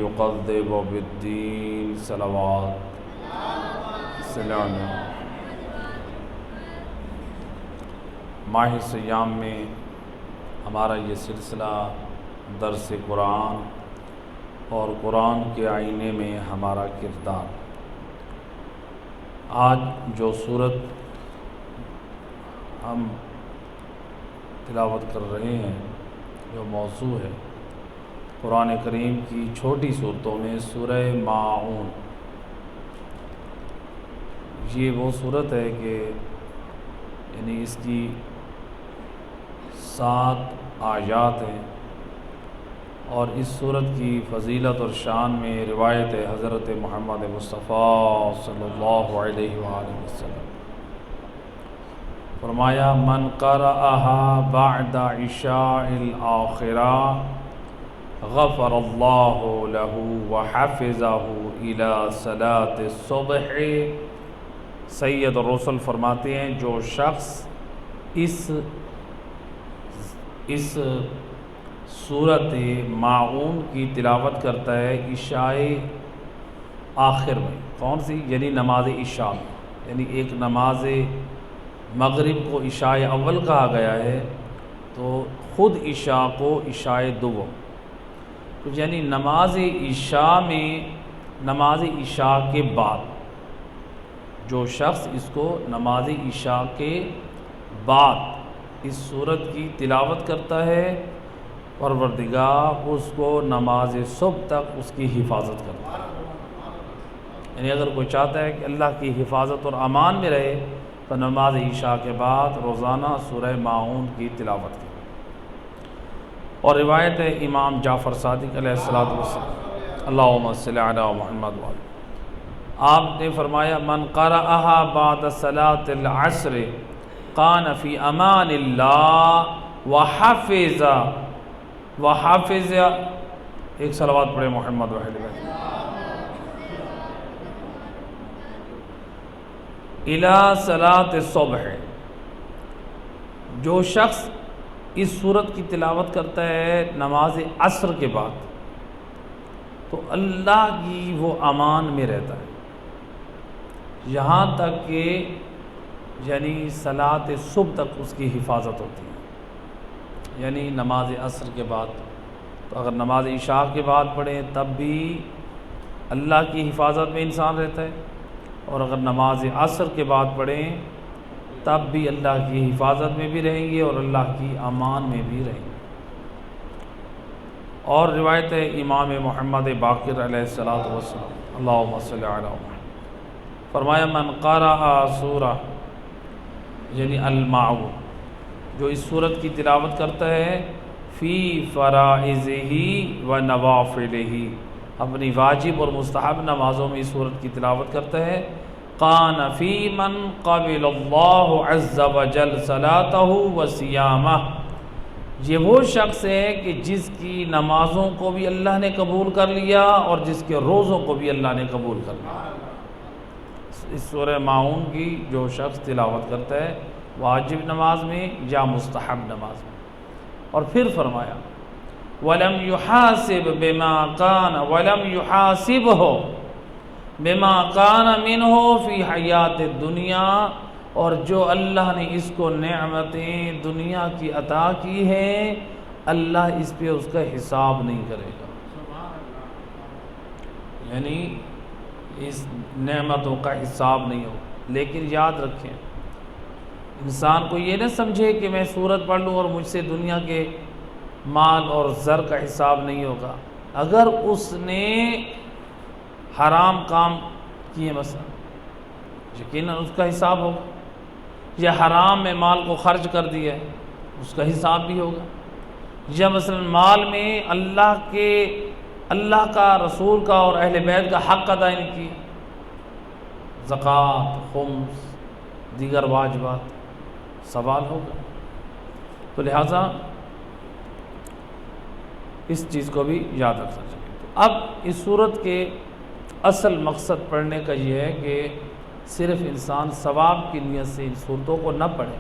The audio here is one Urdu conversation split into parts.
يقذب بالدين صلوات سلام۔ ماہ سیام میں ہمارا یہ سلسلہ درس قرآن اور قرآن کے آئینے میں ہمارا کردار۔ آج جو صورت ہم تلاوت کر رہے ہیں جو موضوع ہے قرآن کریم کی چھوٹی صورتوں میں سورہ ماعون، یہ وہ صورت ہے کہ یعنی اس کی 7 آیات ہیں، اور اس صورت کی فضیلت اور شان میں روایت ہے حضرت محمد مصطفیٰ صلی اللہ علیہ وآلہ وسلم فرمایا من قرأها بعد عشاء الآخرہ غفر اللہ له وحفظه الى صلاة الصبح۔ سید الرسل فرماتے ہیں جو شخص اس سورت ماعون کی تلاوت کرتا ہے عشاء آخر میں، کون سی؟ یعنی نماز عشاء میں، یعنی ایک نماز مغرب کو عشاء اول کہا گیا ہے، تو خود عشاء کو عشاء دوم، تو یعنی نماز عشاء میں، نماز عشاء کے بعد جو شخص اس کو نماز عشاء کے بعد اس سورت کی تلاوت کرتا ہے، پروردگار اس کو نماز صبح تک اس کی حفاظت کرتا ہے۔ یعنی اگر کوئی چاہتا ہے کہ اللہ کی حفاظت اور امان میں رہے تو نماز عشاء کے بعد روزانہ سورہ ماعون کی تلاوت کرے۔ اور روایت ہے امام جعفر صادق علیہ الصلوۃ والسلام، اللہم صلی علی محمد وآلہ، آپ نے فرمایا من قرأها بعد صلاة العصر کان فی امان اللہ وحفظ ایک صلوات پڑھے محمد وآلہ وسلم الی صلاة الصبح۔ جو شخص اس سورت کی تلاوت کرتا ہے نماز عصر کے بعد تو اللہ کی وہ امان میں رہتا ہے، یہاں تک کہ یعنی صلاۃ صبح تک اس کی حفاظت ہوتی ہے۔ یعنی نماز عصر کے بعد، تو اگر نماز عشاء کے بعد پڑھیں تب بھی اللہ کی حفاظت میں انسان رہتا ہے، اور اگر نماز عصر کے بعد پڑھیں تب بھی اللہ کی حفاظت میں بھی رہیں گے اور اللہ کی امان میں بھی رہیں گے۔ اور روایت ہے امام محمد باقر علیہ الصلوۃ والسلام، اللہم صلی علی محمد، فرمایا من قرأ سورہ یعنی الماعون، جو اس سورت کی تلاوت کرتا ہے فی فرائضہ و نوافلہ، اپنی واجب اور مستحب نمازوں میں اس سورت کی تلاوت کرتا ہے، قان فی من قبل اللہ عز وجل صلاتہ و صیامہ، یہ وہ شخص ہے کہ جس کی نمازوں کو بھی اللہ نے قبول کر لیا اور جس کے روزوں کو بھی اللہ نے قبول کر لیا۔ اس سورہ ماعون کی جو شخص تلاوت کرتا ہے واجب نماز میں یا مستحب نماز میں، اور پھر فرمایا وَلَمْ يُحَاسِبْ بِمَا كَانَ وَلَمْ يُحَاسِبْهُ بِمَا كَانَ مِنْهُ فِي حَيَاتِ الدُّنْيَا، اور جو اللہ نے اس کو نعمتیں دنیا کی عطا کی ہیں اللہ اس پہ اس کا حساب نہیں کرے گا، یعنی اس نعمتوں کا حساب نہیں ہو۔ لیکن یاد رکھیں انسان کو یہ نہ سمجھے کہ میں سورت پڑھ لوں اور مجھ سے دنیا کے مال اور زر کا حساب نہیں ہوگا۔ اگر اس نے حرام کام کیے مثلا یقیناً اس کا حساب ہوگا، یا حرام میں مال کو خرچ کر دیا ہے اس کا حساب بھی ہوگا، یا مثلا مال میں اللہ کا، رسول کا اور اہل بیت کا حق ادا نہیں کیا، زکوٰۃ، خمس، دیگر واجبات، سوال ہوگا۔ تو لہٰذا اس چیز کو بھی یاد رکھنا چاہیے۔ تو اب اس صورت کے اصل مقصد پڑھنے کا یہ ہے کہ صرف انسان ثواب کی نیت سے ان صورتوں کو نہ پڑھے،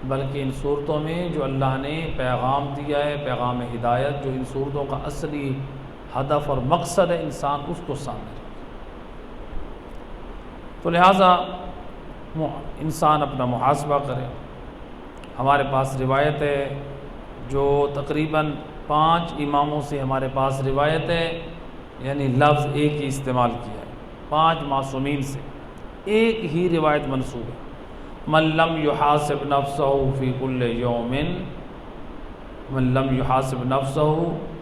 بلکہ ان صورتوں میں جو اللہ نے پیغام دیا ہے، پیغام ہدایت، جو ان صورتوں کا اصلی ہدف اور مقصد ہے انسان اس کو سامنے رکھے۔ تو لہٰذا انسان اپنا محاسبہ کرے۔ ہمارے پاس روایت ہے جو تقریباً 5 اماموں سے ہمارے پاس روایت ہے، یعنی لفظ ایک ہی استعمال کیا ہے، 5 معصومین سے ایک ہی روایت منسوب ہے۔ من لم يحاسب نفسه في كل يوم من لم يحاسب نفسه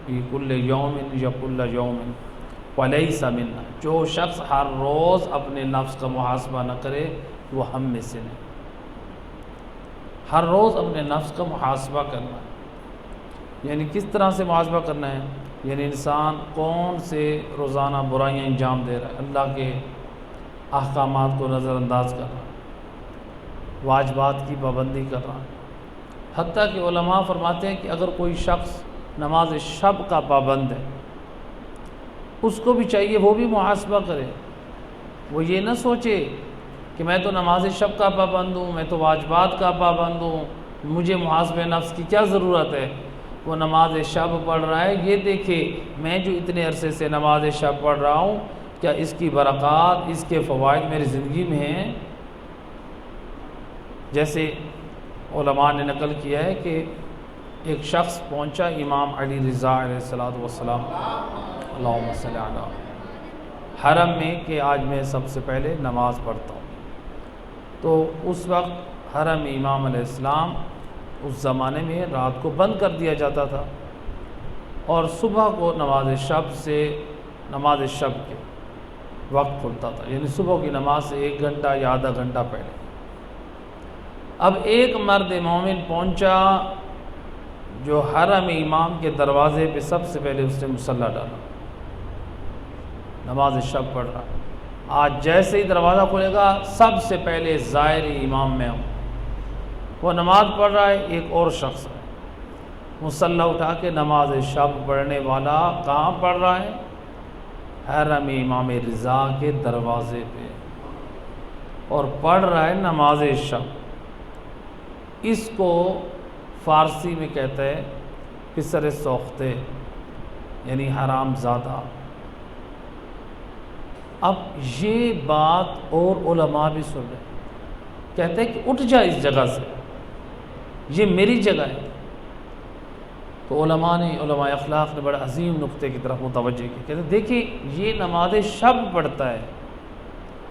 في كل يوم یا كل يوم وليس منا، جو شخص ہر روز اپنے نفس کا محاسبہ نہ کرے وہ ہم میں سے نہیں۔ ہر روز اپنے نفس کا محاسبہ کرنا ہے، یعنی کس طرح سے محاسبہ کرنا ہے، یعنی انسان کون سے روزانہ برائیاں انجام دے رہا ہے، اللہ کے احکامات کو نظر انداز کر رہا ہے، واجبات کی پابندی کر رہا ہے۔ حتیٰ کہ علماء فرماتے ہیں کہ اگر کوئی شخص نماز شب کا پابند ہے، اس کو بھی چاہیے وہ بھی محاسبہ کرے۔ وہ یہ نہ سوچے کہ میں تو نماز شب کا پابند ہوں، میں تو واجبات کا پابند ہوں، مجھے محاسبہ نفس کی کیا ضرورت ہے۔ وہ نماز شب پڑھ رہا ہے، یہ دیکھے میں جو اتنے عرصے سے نماز شب پڑھ رہا ہوں، کیا اس کی برکات، اس کے فوائد میری زندگی میں ہیں۔ جیسے علماء نے نقل کیا ہے کہ ایک شخص پہنچا امام علی رضا علیہ السلام اللہم صلی علی حرم میں کہ آج میں سب سے پہلے نماز پڑھتا ہوں۔ تو اس وقت حرم امام علیہ السلام اس زمانے میں رات کو بند کر دیا جاتا تھا اور صبح کو نماز شب کے وقت کھلتا تھا، یعنی صبح کی نماز سے 1 گھنٹہ یا آدھا گھنٹہ پہلے۔ اب ایک مرد مومن پہنچا جو حرم امام کے دروازے پہ سب سے پہلے اس نے مصلی ڈالا، نماز شب پڑھ رہا۔ آج جیسے ہی دروازہ کھلے گا سب سے پہلے زائر امام میں ہوں، وہ نماز پڑھ رہا ہے، ایک اور شخص ہے مصلی اٹھا کے نماز شب پڑھنے والا کہاں پڑھ رہا ہے؟ حرم امام رضا کے دروازے پہ، اور پڑھ رہا ہے نماز شب۔ اس کو فارسی میں کہتا ہے پسر سوختے، یعنی حرام زادہ۔ اب یہ بات اور علماء بھی سن رہے ہیں، کہتے ہیں کہ اٹھ جا اس جگہ سے، یہ میری جگہ ہے۔ تو علماء اخلاق نے بڑا عظیم نقطے کی طرف متوجہ کی، کہتے ہیں دیکھیں یہ نماز شب پڑھتا ہے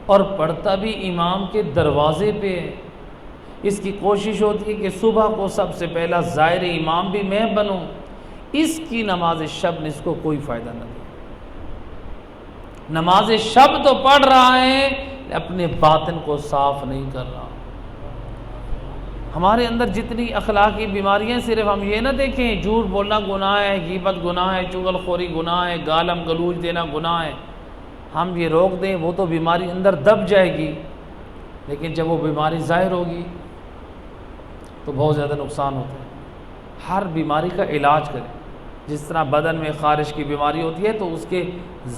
اور پڑھتا بھی امام کے دروازے پہ ہے۔ اس کی کوشش ہوتی ہے کہ صبح کو سب سے پہلا زائر امام بھی میں بنوں، اس کی نماز شب نے اس کو کوئی فائدہ نہ دیا۔ نماز شب تو پڑھ رہا ہے، اپنے باطن کو صاف نہیں کر رہا۔ ہمارے اندر جتنی اخلاقی بیماریاں، صرف ہم یہ نہ دیکھیں جھوٹ بولنا گناہ ہے، غیبت گناہ ہے، چغل خوری گناہ ہے، گالم گلوچ دینا گناہ ہے، ہم یہ روک دیں وہ تو بیماری اندر دب جائے گی، لیکن جب وہ بیماری ظاہر ہوگی تو بہت زیادہ نقصان ہوتا ہے۔ ہر بیماری کا علاج کریں، جس طرح بدن میں خارش کی بیماری ہوتی ہے تو اس کے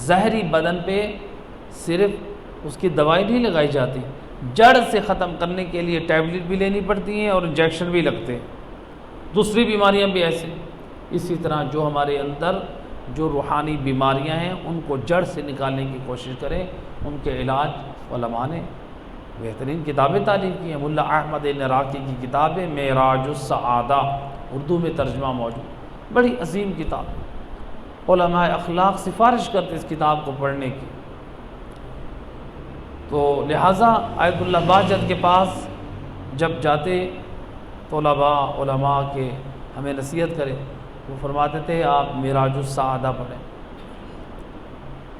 ظاہری بدن پہ صرف اس کی دوائی نہیں لگائی جاتی، جڑ سے ختم کرنے کے لیے ٹیبلٹ بھی لینی پڑتی ہیں اور انجیکشن بھی لگتے ہیں۔ دوسری بیماریاں بھی ایسے۔ اسی طرح جو ہمارے اندر جو روحانی بیماریاں ہیں ان کو جڑ سے نکالنے کی کوشش کریں، ان کے علاج علماء نے بہترین کتابیں تعلیم کی ہیں۔ ملا احمد نراقی کی کتاب ہے معراج السعادہ، اردو میں ترجمہ موجود، بڑی عظیم کتاب ہے۔ علماء اخلاق سفارش کرتے اس کتاب کو پڑھنے کی۔ تو لہٰذا آیت اللہ بہجت کے پاس جب جاتے طلباء علماء کے ہمیں نصیحت کرے، وہ فرماتے تھے آپ معراج السعادہ پڑھیں۔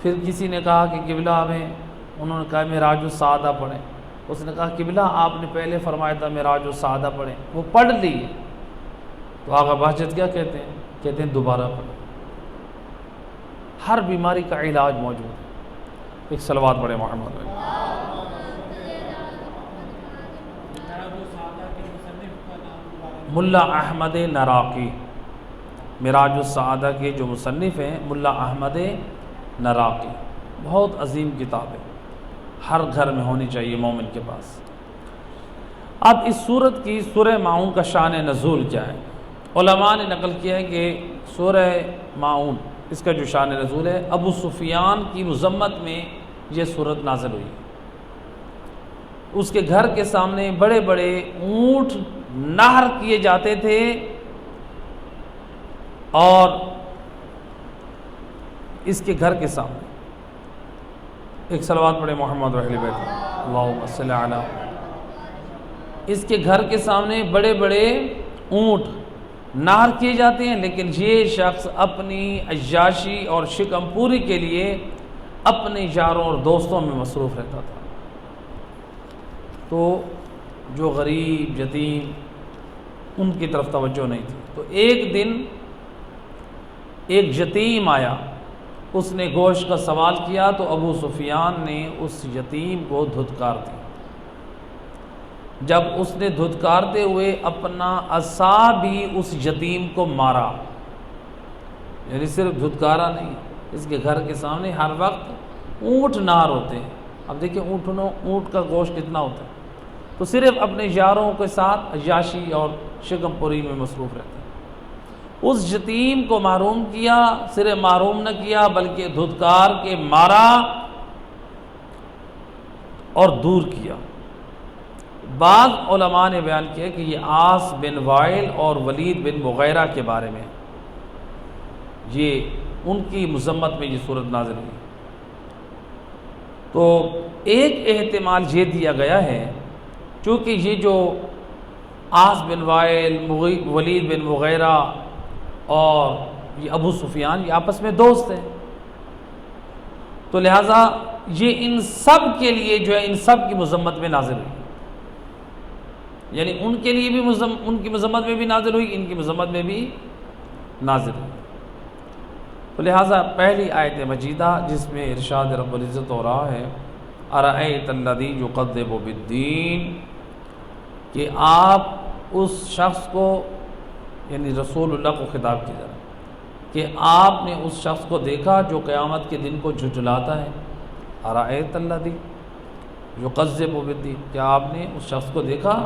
پھر کسی نے کہا کہ قبلہ انہوں نے کہا معراج السعادہ پڑھیں۔ اس نے کہا قبلہ آپ نے پہلے فرمایا تھا معراج السعادہ پڑھیں، وہ پڑھ لیے۔ تو آقا بہجت کیا کہتے ہیں؟ کہتے ہیں دوبارہ پڑھیں۔ ہر بیماری کا علاج موجود ہے۔ ایک صلوات پڑھیں محمد علیہ۔ ملا احمد نراقی، معراج السعادہ کے جو مصنف ہیں ملا احمد نراقی، بہت عظیم کتاب ہے، ہر گھر میں ہونی چاہیے مومن کے پاس۔ اب اس سورت کی سورہ ماعون کا شان نزول کیا ہے؟ علماء نے نقل کیا ہے کہ سورہ ماعون اس کا جو شان نزول ہے، ابو سفیان کی مذمت میں یہ صورت نازل ہوئی۔ اس کے گھر کے سامنے بڑے بڑے اونٹ نہر کیے جاتے تھے، اور اس کے گھر کے سامنے ایک صلوات پڑھے محمد و اہل بیت اللہم صلی علی۔ اس کے گھر کے سامنے بڑے بڑے اونٹ نہر کیے جاتے ہیں، لیکن یہ شخص اپنی عیاشی اور شکم پوری کے لیے اپنے یاروں اور دوستوں میں مصروف رہتا تھا۔ تو جو غریب یتیم ان کی طرف توجہ نہیں تھی۔ تو ایک دن ایک یتیم آیا، اس نے گوشت کا سوال کیا تو ابو سفیان نے اس یتیم کو دھتکار دی۔ جب اس نے دھتکارتے ہوئے اپنا عصا بھی اس یتیم کو مارا، یعنی صرف دھتکارا نہیں، اس کے گھر کے سامنے ہر وقت اونٹ نہر ہوتے ہیں۔ اب دیکھیں اونٹ کا گوشت کتنا ہوتا ہے، تو صرف اپنے یاروں کے ساتھ عیاشی اور شکم پوری میں مصروف رہتے ہیں۔ اس یتیم کو محروم کیا، صرف محروم نہ کیا بلکہ دھتکار کے مارا اور دور کیا۔ بعض علماء نے بیان کیا کہ یہ عاص بن وائل اور ولید بن مغیرہ کے بارے میں، یہ ان کی مذمت میں یہ صورت نازل ہوئی۔ تو ایک احتمال یہ دیا گیا ہے، چونکہ یہ جو عاص بن وائل، ولید بن مغیرہ اور یہ ابو سفیان یہ آپس میں دوست ہیں، تو لہٰذا یہ ان سب کے لیے جو ہے ان سب کی مذمت میں نازل ہوئی، یعنی ان کے لیے بھی ان کی مذمت میں بھی نازل ہوئی، ان کی مذمت میں بھی نازل ہوئی۔ تو لہٰذا پہلی آیت مجیدہ جس میں ارشاد رب العزت ہو رہا ہے ارأیت الذی یکذب بالدین، کہ آپ اس شخص کو، یعنی رسول اللہ کو خطاب کی جا رہا ہے کہ آپ نے اس شخص کو دیکھا جو قیامت کے دن کو جھٹلاتا ہے۔ ارأیت الذی یکذب بالدین، کیا آپ نے اس شخص کو دیکھا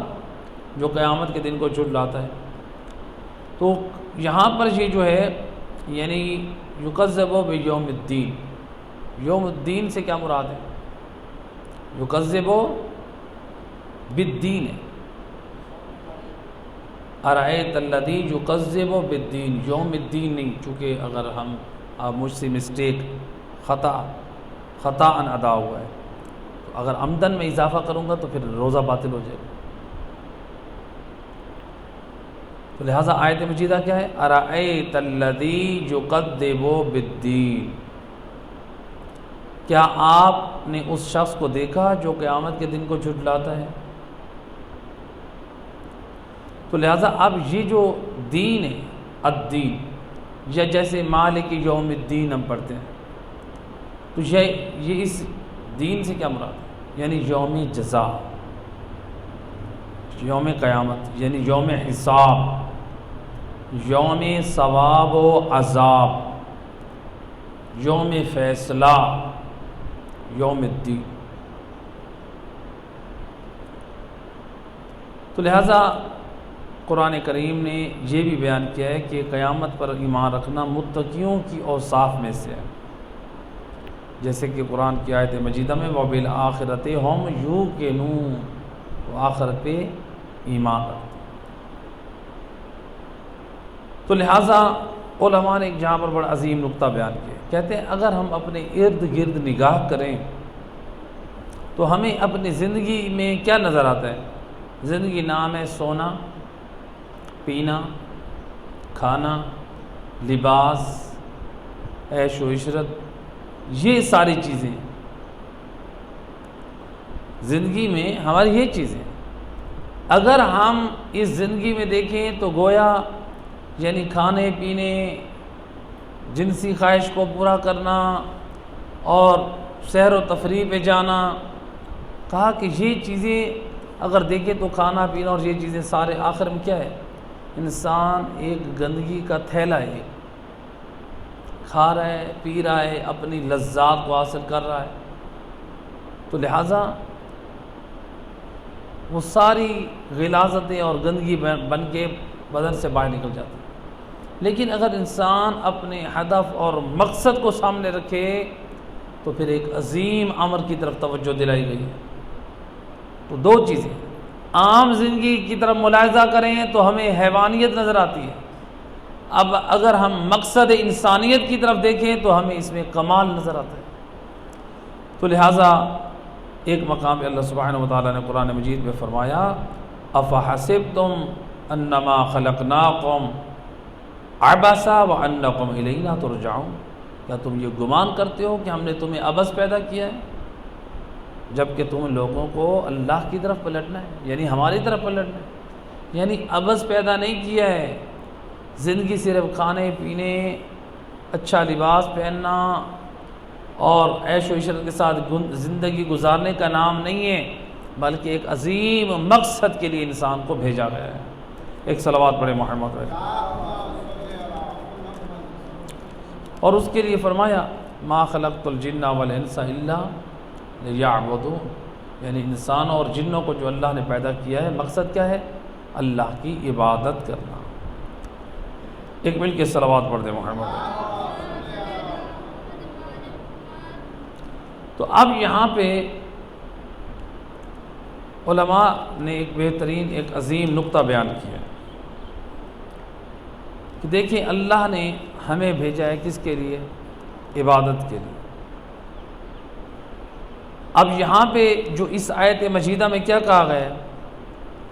جو قیامت کے دن کو جھٹلاتا ہے؟ تو یہاں پر یہ جو ہے یعنی یکذب بیوم الدین، یوم الدین سے کیا مراد ہے؟ یکذب بالدین ہے۔ ارأیت الذی یکذب بالدین، یوم الدین نہیں، چونکہ اگر ہم مجھ سے مسٹیک خطا ان ادا ہوا ہے، تو اگر عمدن میں اضافہ کروں گا تو پھر روزہ باطل ہو جائے گا۔ تو لہٰذا آیت مجیدہ کیا ہے؟ ارأیت الذی یکذب بالدین، کیا آپ نے اس شخص کو دیکھا جو قیامت کے دن کو جھٹلاتا ہے؟ تو لہٰذا اب یہ جو دین ہے، الدین، یا جیسے مالک یوم الدین ہم پڑھتے ہیں، تو یہ اس دین سے کیا مراد ہے؟ یعنی یوم جزا، یوم قیامت، یعنی یوم حساب، یوم ثواب و عذاب، یوم فیصلہ، یوم الدین۔ تو لہٰذا قرآن کریم نے یہ بھی بیان کیا ہے کہ قیامت پر ایمان رکھنا متقیوں کی اوصاف میں سے ہے، جیسے کہ قرآن کی آیت مجیدہ میں وَبِالْآخِرَةِ هُمْ يُوقِنُونَ، وہ آخرت پہ ایمان رکھتے ہیں۔ تو لہٰذا علماء نے ایک جہاں پر بڑا عظیم نقطہ بیان کیا، کہتے ہیں اگر ہم اپنے ارد گرد نگاہ کریں تو ہمیں اپنی زندگی میں کیا نظر آتا ہے؟ زندگی نام ہے سونا، پینا، کھانا، لباس، عیش و عشرت، یہ ساری چیزیں زندگی میں ہماری یہ چیزیں، اگر ہم اس زندگی میں دیکھیں تو گویا یعنی کھانے پینے، جنسی خواہش کو پورا کرنا اور سیر و تفریح پہ جانا، کہا کہ یہ چیزیں اگر دیکھیں تو کھانا پینا اور یہ چیزیں سارے آخر میں کیا ہے؟ انسان ایک گندگی کا تھیلا ہے، کھا رہا ہے، پی رہا ہے، اپنی لذات کو حاصل کر رہا ہے، تو لہٰذا وہ ساری غلاظتیں اور گندگی بن کے بدن سے باہر نکل جاتی ہیں۔ لیکن اگر انسان اپنے ہدف اور مقصد کو سامنے رکھے تو پھر ایک عظیم امر کی طرف توجہ دلائی گئی ہے۔ تو دو چیزیں، عام زندگی کی طرف ملاحظہ کریں تو ہمیں حیوانیت نظر آتی ہے، اب اگر ہم مقصد انسانیت کی طرف دیکھیں تو ہمیں اس میں کمال نظر آتا ہے۔ تو لہٰذا ایک مقام پہ اللہ سبحانہ وتعالیٰ نے قرآن مجید میں فرمایا افحسبتم انما خلقناکم عبثا وانکم الینا ترجعون، کیا تم یہ گمان کرتے ہو کہ ہم نے تمہیں عبث پیدا کیا ہے جبکہ تم لوگوں کو اللہ کی طرف پلٹنا ہے، یعنی ہماری طرف پلٹنا ہے، یعنی عبث پیدا نہیں کیا ہے۔ زندگی صرف کھانے پینے، اچھا لباس پہننا اور عیش و عشرت کے ساتھ زندگی گزارنے کا نام نہیں ہے، بلکہ ایک عظیم مقصد کے لیے انسان کو بھیجا گیا ہے۔ ایک صلوات پڑھے محمد علیہ، اور اس کے لیے فرمایا ما خلقت الجن والانس الا لیعبدون، یعنی انسانوں اور جنوں کو جو اللہ نے پیدا کیا ہے، مقصد کیا ہے؟ اللہ کی عبادت کرنا۔ ایک مل کے صلوات پڑھ دے محمد علیہ۔ تو اب یہاں پہ علماء نے ایک بہترین ایک عظیم نقطہ بیان کیا کہ دیکھیں اللہ نے ہمیں بھیجا ہے کس کے لیے؟ عبادت کے لیے۔ اب یہاں پہ جو اس آیت مجیدہ میں کیا کہا گیا ہے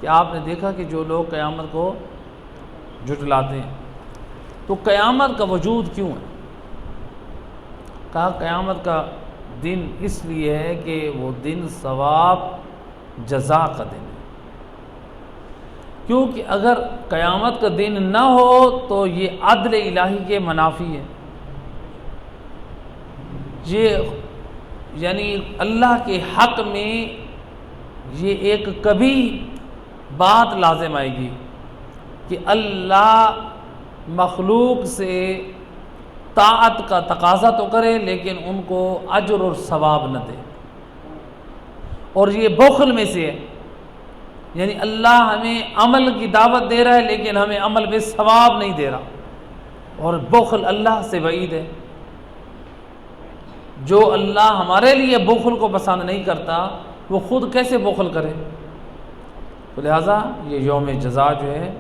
کہ آپ نے دیکھا کہ جو لوگ قیامت کو جھٹلاتے ہیں تو قیامت کا وجود کیوں ہے؟ کہا قیامت کا دن اس لیے ہے کہ وہ دن ثواب جزا کا دن ہے، کیونکہ اگر قیامت کا دن نہ ہو تو یہ عدل الہی کے منافی ہے، یہ یعنی اللہ کے حق میں یہ ایک کبھی بات لازم آئے گی کہ اللہ مخلوق سے طاعت کا تقاضا تو کرے لیکن ان کو اجر اور ثواب نہ دے، اور یہ بخل میں سے ہے، یعنی اللہ ہمیں عمل کی دعوت دے رہا ہے لیکن ہمیں عمل میں ثواب نہیں دے رہا، اور بخل اللہ سے بعید ہے۔ جو اللہ ہمارے لیے بخل کو پسند نہیں کرتا وہ خود کیسے بخل کرے؟ تو لہٰذا یہ یوم جزا جو ہے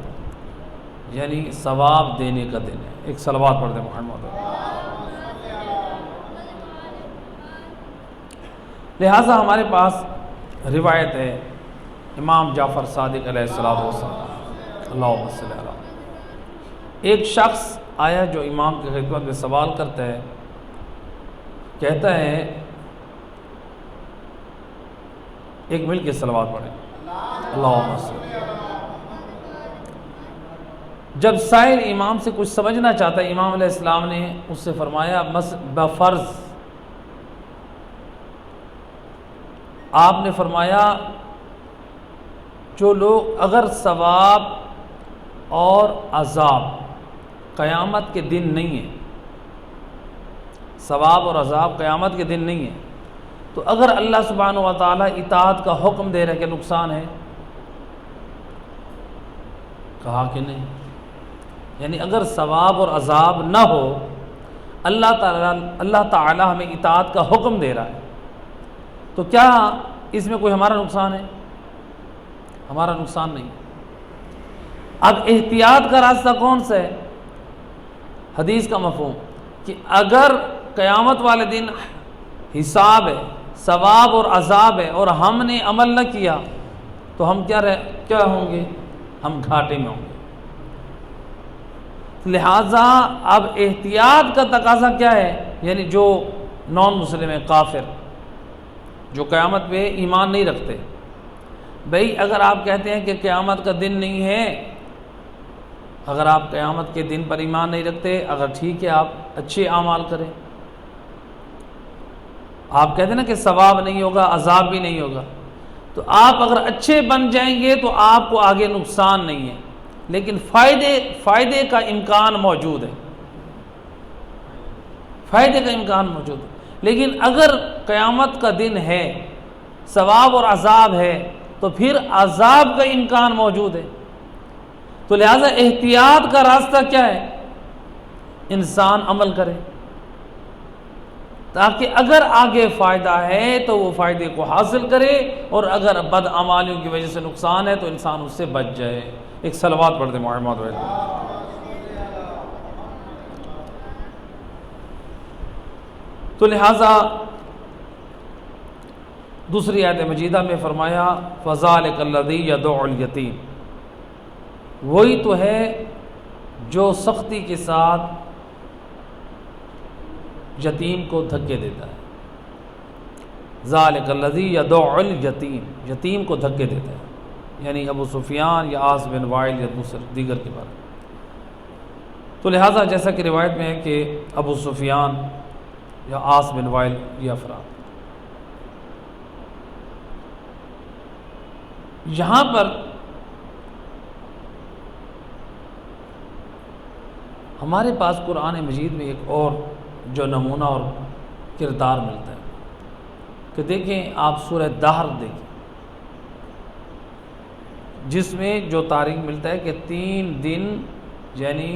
یعنی ثواب دینے کا دن ہے۔ ایک صلوات پڑھ دیں محمد۔ لہٰذا ہمارے پاس روایت ہے امام جعفر صادق علیہ السلام، اللہم صلی اللہ علیہ، ایک شخص آیا جو امام کی خدمت میں سوال کرتا ہے، کہتا ہے ایک مل کے صلوات پڑھیں اللہم صلی اللہ علیہ۔ جب سائل امام سے کچھ سمجھنا چاہتا ہے، امام علیہ السلام نے اس سے فرمایا بفرض، آپ نے فرمایا جو لوگ اگر ثواب اور عذاب قیامت کے دن نہیں ہے، ثواب اور عذاب قیامت کے دن نہیں ہے، تو اگر اللہ سبحانہ و تعالیٰ اطاعت کا حکم دے رہے کہ نقصان ہے؟ کہا کہ نہیں، یعنی اگر ثواب اور عذاب نہ ہو، اللہ تعالیٰ ہمیں اطاعت کا حکم دے رہا ہے، تو کیا اس میں کوئی ہمارا نقصان ہے؟ ہمارا نقصان نہیں۔ اب احتیاط کا راستہ کون سا ہے؟ حدیث کا مفہوم کہ اگر قیامت والے دن حساب ہے، ثواب اور عذاب ہے، اور ہم نے عمل نہ کیا تو ہم کیا ہوں گے؟ ہم گھاٹے میں ہوں گے۔ لہٰذا اب احتیاط کا تقاضا کیا ہے؟ یعنی جو نان مسلم ہے، کافر، جو قیامت پہ ایمان نہیں رکھتے، بھئی اگر آپ کہتے ہیں کہ قیامت کا دن نہیں ہے، اگر آپ قیامت کے دن پر ایمان نہیں رکھتے، اگر ٹھیک ہے آپ اچھے اعمال کریں، آپ کہتے ہیں نا کہ ثواب نہیں ہوگا، عذاب بھی نہیں ہوگا، تو آپ اگر اچھے بن جائیں گے تو آپ کو آگے نقصان نہیں ہے، لیکن فائدے کا امکان موجود ہے، فائدے کا امکان موجود ہے۔ لیکن اگر قیامت کا دن ہے، ثواب اور عذاب ہے، تو پھر عذاب کا امکان موجود ہے۔ تو لہٰذا احتیاط کا راستہ کیا ہے؟ انسان عمل کرے، تاکہ اگر آگے فائدہ ہے تو وہ فائدے کو حاصل کرے، اور اگر بدعمالیوں کی وجہ سے نقصان ہے تو انسان اس سے بچ جائے۔ ایک صلوات پڑھ دیں محمد وعلیہ۔ تو لہٰذا دوسری آیت مجیدہ میں فرمایا فَذَلِكَ الَّذِي يَدُعُّ الْيَتِيمَ، وہی تو ہے جو سختی کے ساتھ یتیم کو دھکے دیتا ہے۔ ذَلِكَ الَّذِي يَدُعُّ الْيَتِيمَ، یتیم کو دھکے دیتا ہے، یعنی ابو سفیان یا عاص بن وائل یا دیگر کے بارے میں۔ تو لہٰذا جیسا کہ روایت میں ہے کہ ابو سفیان یا عاص بن وائل یہ افراد، یہاں پر ہمارے پاس قرآن مجید میں ایک اور جو نمونہ اور کردار ملتا ہے کہ دیکھیں آپ سورہ دہر دیکھیں، جس میں جو تاریخ ملتا ہے کہ 3 دن یعنی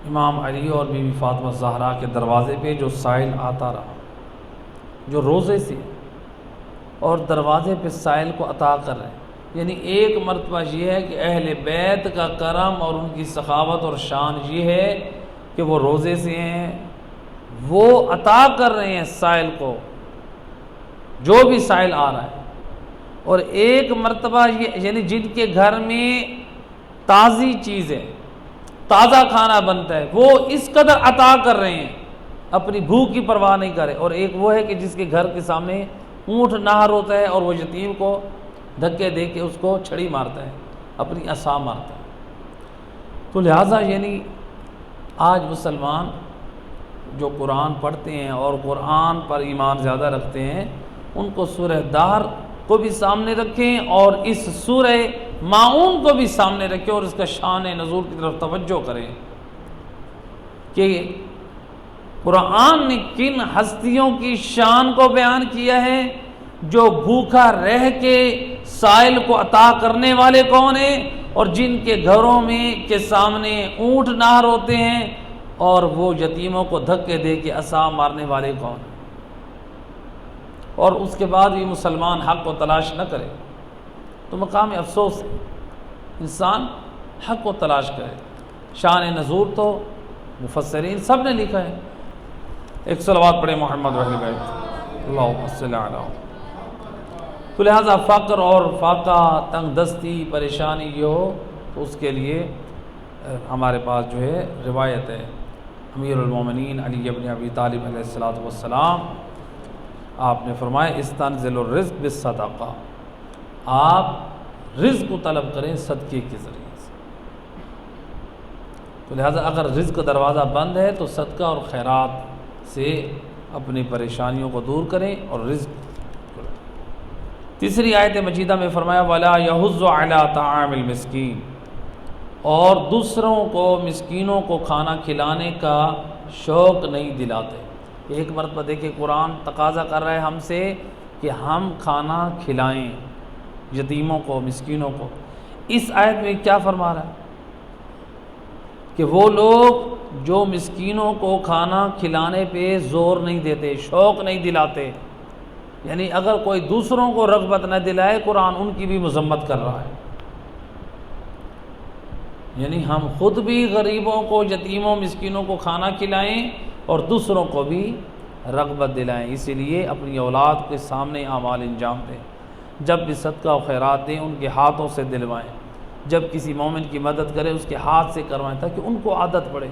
امام علی اور بی بی فاطمہ زہرا کے دروازے پہ جو سائل آتا رہا، جو روزے سے اور دروازے پہ سائل کو عطا کر رہے ہیں، یعنی ایک مرتبہ یہ ہے کہ اہل بیت کا کرم اور ان کی سخاوت اور شان یہ ہے کہ وہ روزے سے ہیں، وہ عطا کر رہے ہیں سائل کو، جو بھی سائل آ رہا ہے، اور ایک مرتبہ یہ یعنی جن کے گھر میں تازی چیز ہے، تازہ کھانا بنتا ہے، وہ اس قدر عطا کر رہے ہیں، اپنی بھوک کی پرواہ نہیں کرے، اور ایک وہ ہے کہ جس کے گھر کے سامنے اونٹ نہر ہوتا ہے اور وہ یتیم کو دھکے دے کے اس کو چھڑی مارتا ہے، اپنی عصا مارتا ہے۔ تو لہٰذا یعنی آج مسلمان جو قرآن پڑھتے ہیں اور قرآن پر ایمان زیادہ رکھتے ہیں، ان کو سورہ دہر کو بھی سامنے رکھیں اور اس سورہ ماعون کو بھی سامنے رکھیں اور اس کا شان نزول کی طرف توجہ کریں کہ قرآن نے کن ہستیوں کی شان کو بیان کیا ہے، جو بھوکا رہ کے سائل کو عطا کرنے والے کون ہیں، اور جن کے گھروں میں کے سامنے اونٹ نہر ہوتے ہیں، اور وہ یتیموں کو دھکے دے کے عصا مارنے والے کون ہیں۔ اور اس کے بعد بھی مسلمان حق کو تلاش نہ کرے تو مقام افسوس ہے، انسان حق کو تلاش کرے۔ شان نزول تو مفسرین سب نے لکھا ہے۔ ایک صلوات پڑھے محمد وعلی بیت اللہم صلی علی۔ تو لہٰذا فقر اور فاقہ، تنگ دستی، پریشانی یہ ہو تو اس کے لیے ہمارے پاس جو ہے روایت ہے، امیر المومنین علی بن ابی طالب علیہ السلام آپ نے فرمایا استنزل الرزق بالصدقہ، آپ رزق کو طلب کریں صدقے کے ذریعے سے۔ تو لہٰذا اگر رزق کا دروازہ بند ہے تو صدقہ اور خیرات سے اپنی پریشانیوں کو دور کریں اور رزق۔ تیسری آیت مجیدہ میں فرمایا وَلَا يَحُضُّ عَلَىٰ طَعَامِ الْمِسْكِينِ، اور دوسروں کو مسکینوں کو کھانا کھلانے کا شوق نہیں دلاتے۔ ایک مرتبہ دیکھیں قرآن تقاضا کر رہا ہے ہم سے کہ ہم کھانا کھلائیں یتیموں کو، مسکینوں کو۔ اس آیت میں کیا فرما رہا ہے کہ وہ لوگ جو مسکینوں کو کھانا کھلانے پہ زور نہیں دیتے، شوق نہیں دلاتے، یعنی اگر کوئی دوسروں کو رغبت نہ دلائے، قرآن ان کی بھی مذمت کر رہا ہے۔ یعنی ہم خود بھی غریبوں کو، یتیموں، مسکینوں کو کھانا کھلائیں اور دوسروں کو بھی رغبت دلائیں، اسی لیے اپنی اولاد کے سامنے اعمال انجام دیں، جب بھی صدقہ و خیرات دیں ان کے ہاتھوں سے دلوائیں، جب کسی مومن کی مدد کریں اس کے ہاتھ سے کروائیں تاکہ ان کو عادت پڑے۔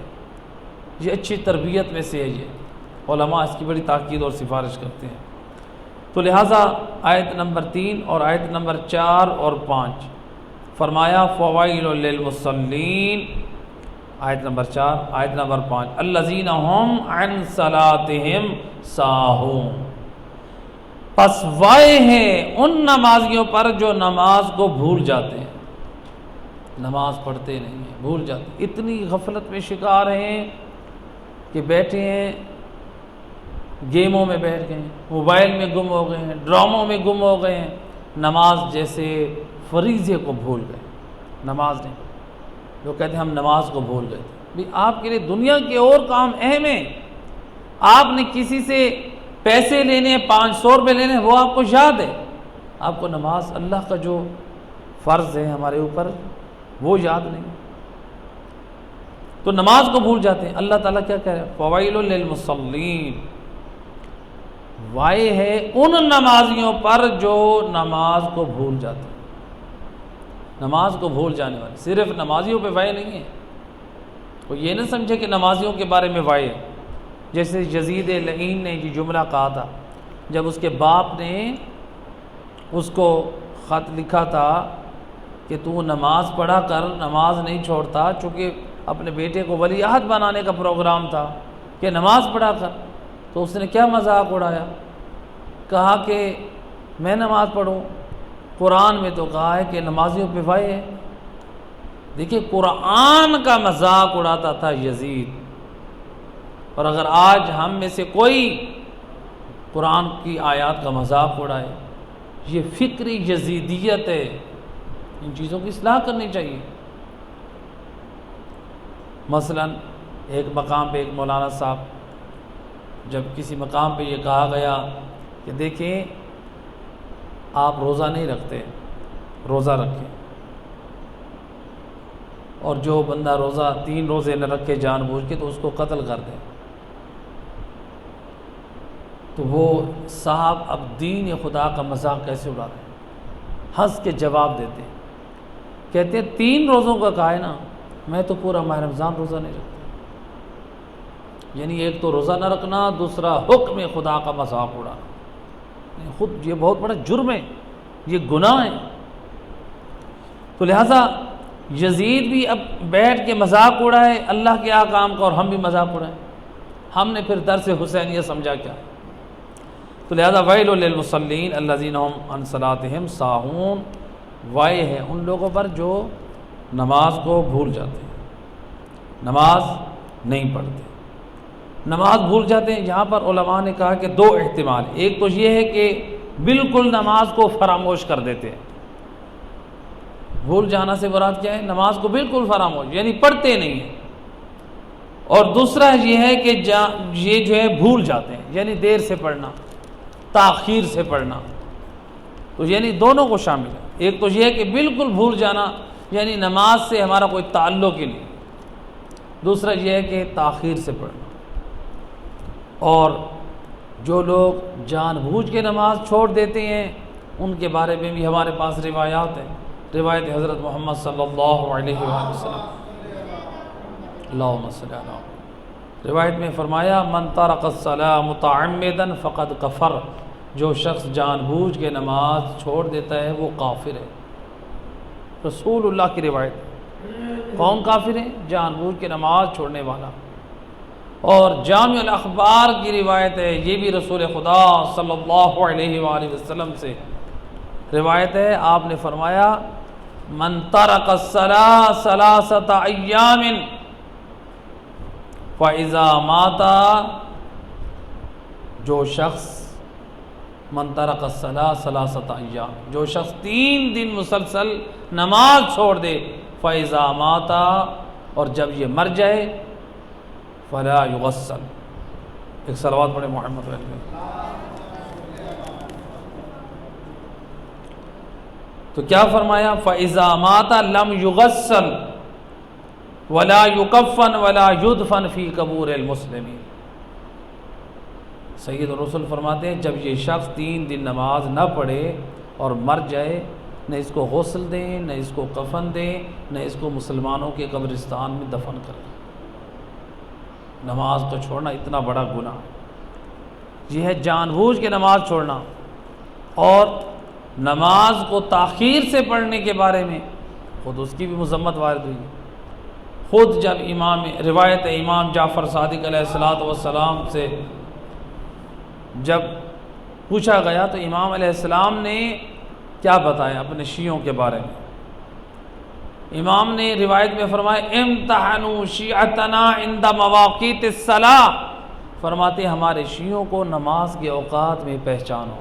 یہ اچھی تربیت میں سے ہے، یہ علماء اس کی بڑی تاکید اور سفارش کرتے ہیں۔ تو لہٰذا آیت نمبر 3 اور آیت نمبر 4 اور 5 فرمایا فوائل للمصلین، آیت نمبر 4، آیت نمبر 5 الذین هم عن صلاتهم ساہون، پس وائے ہیں ان نمازیوں پر جو نماز کو بھول جاتے ہیں، نماز پڑھتے نہیں ہیں، بھول جاتے ہیں، اتنی غفلت میں شکار ہیں کہ بیٹھے ہیں گیموں میں بیٹھ گئے ہیں، موبائل میں گم ہو گئے ہیں، ڈراموں میں گم ہو گئے ہیں، نماز جیسے فریضے کو بھول گئے، نماز نہیں، لوگ کہتے ہیں ہم نماز کو بھول گئے تھے۔ بھی آپ کے لیے دنیا کے اور کام اہم ہیں. آپ نے کسی سے پیسے لینے 500 روپے لینے وہ آپ کو یاد ہے, آپ کو نماز اللہ کا جو فرض ہے ہمارے اوپر وہ یاد نہیں, تو نماز کو بھول جاتے ہیں. اللہ تعالیٰ کیا کہہ رہے ہیں؟ فویل للمصلین, وائے ہے ان نمازیوں پر جو نماز کو بھول جاتے ہیں. نماز کو بھول جانے والے, صرف نمازیوں پہ وائے نہیں ہے. وہ یہ نہ سمجھے کہ نمازیوں کے بارے میں وائے, جیسے یزید لعین نے یہ جملہ کہا تھا جب اس کے باپ نے اس کو خط لکھا تھا کہ تو نماز پڑھا کر, نماز نہیں چھوڑتا, چونکہ اپنے بیٹے کو ولی عہد بنانے کا پروگرام تھا کہ نماز پڑھا کر. تو اس نے کیا مذاق اڑایا, کہا کہ میں نماز پڑھوں, قرآن میں تو کہا ہے کہ نمازیوں پہ وائے ہے. دیکھیے قرآن کا مذاق اڑاتا تھا یزید, اور اگر آج ہم میں سے کوئی قرآن کی آیات کا مذاق اڑائے, یہ فکری یزیدیت ہے. ان چیزوں کی اصلاح کرنی چاہیے. مثلا ایک مقام پہ ایک مولانا صاحب, جب کسی مقام پہ یہ کہا گیا کہ دیکھیں آپ روزہ نہیں رکھتے, روزہ رکھیں, اور جو بندہ روزہ 3 روزے نہ رکھے جان بوجھ کے تو اس کو قتل کر دیں. تو وہ صاحب اب دین خدا کا مذاق کیسے اڑا رہے ہیں؟ ہنس کے جواب دیتے ہیں, کہتے ہیں 3 روزوں کا کہا ہے نا, میں تو پورا ماہ رمضان روزہ نہیں رکھتا. یعنی ایک تو روزہ نہ رکھنا, دوسرا حکم خدا کا مذاق اڑانا. خود یہ بہت بڑا جرم ہے, یہ گناہ ہے. تو لہٰذا یزید بھی اب بیٹھ کے مذاق اڑائے اللہ کے احکام کا, اور ہم بھی مذاق اڑائیں. ہم نے پھر درس حسینیہ سمجھا کیا؟ تو لہذا ویل للمصلین الذین هم عن صلاتهم ساہون, وائے ہے ان لوگوں پر جو نماز کو بھول جاتے ہیں, نماز نہیں پڑھتے, نماز بھول جاتے ہیں. یہاں پر علماء نے کہا کہ 2 احتمال. ایک تو یہ ہے کہ بالکل نماز کو فراموش کر دیتے ہیں. بھول جانا سے مراد کیا ہے؟ نماز کو بالکل فراموش, یعنی پڑھتے نہیں ہیں. اور دوسرا یہ ہے کہ یہ جو ہے بھول جاتے ہیں, یعنی دیر سے پڑھنا, تاخیر سے پڑھنا. تو یعنی دونوں کو شامل ہے. ایک تو یہ ہے کہ بالکل بھول جانا, یعنی نماز سے ہمارا کوئی تعلق ہی نہیں. دوسرا یہ ہے کہ تاخیر سے پڑھنا. اور جو لوگ جان بوجھ کے نماز چھوڑ دیتے ہیں ان کے بارے میں بھی ہمارے پاس روایات ہیں. روایت حضرت محمد صلی اللہ علیہ وآلہ وسلم, اللہم صلی اللہ علیہ وسلم, روایت میں فرمایا من ترک الصلاۃ متعمدا فقد کفر, جو شخص جان بوجھ کے نماز چھوڑ دیتا ہے وہ کافر ہے. رسول اللہ کی روایت. کون کافر ہے؟ جان بوجھ کے نماز چھوڑنے والا. اور جامع الاخبار کی روایت ہے, یہ بھی رسول خدا صلی اللہ علیہ وآلہ وسلم سے روایت ہے. آپ نے فرمایا من ترک الصلاۃ 3 ایام فَإِذَا مَاتَ, جو شخص من ترک الصلاۃ 3 ایام, جو شخص 3 دن مسلسل نماز چھوڑ دے, فَإِذَا مَاتَ, اور جب یہ مر جائے, فَلَا يُغَسَّلْ. ایک صلوات پڑھے محمد علیہ. تو کیا فرمایا؟ فَإِذَا مَاتَ لَمْ يُغَسَّلْ وَلَا يُكَفَّنْ وَلَا يُدْفَنْ فِي قَبُورِ الْمُسْلِمِينَ. سید الرسول فرماتے ہیں جب یہ شخص 3 دن نماز نہ پڑھے اور مر جائے, نہ اس کو غسل دیں, نہ اس کو کفن دیں, نہ اس کو مسلمانوں کے قبرستان میں دفن کریں. نماز کو چھوڑنا اتنا بڑا گناہ, یہ ہے جان بوجھ کے نماز چھوڑنا. اور نماز کو تاخیر سے پڑھنے کے بارے میں خود اس کی بھی مذمت وارد ہوئی. خود جب روایت امام جعفر صادق علیہ السلام سے جب پوچھا گیا تو امام علیہ السلام نے کیا بتایا اپنے شیعوں کے بارے میں. امام نے روایت میں فرمایا امتحنوا شیعتنا عند مواقیت الصلاۃ, فرماتے ہمارے شیعوں کو نماز کے اوقات میں پہچانو.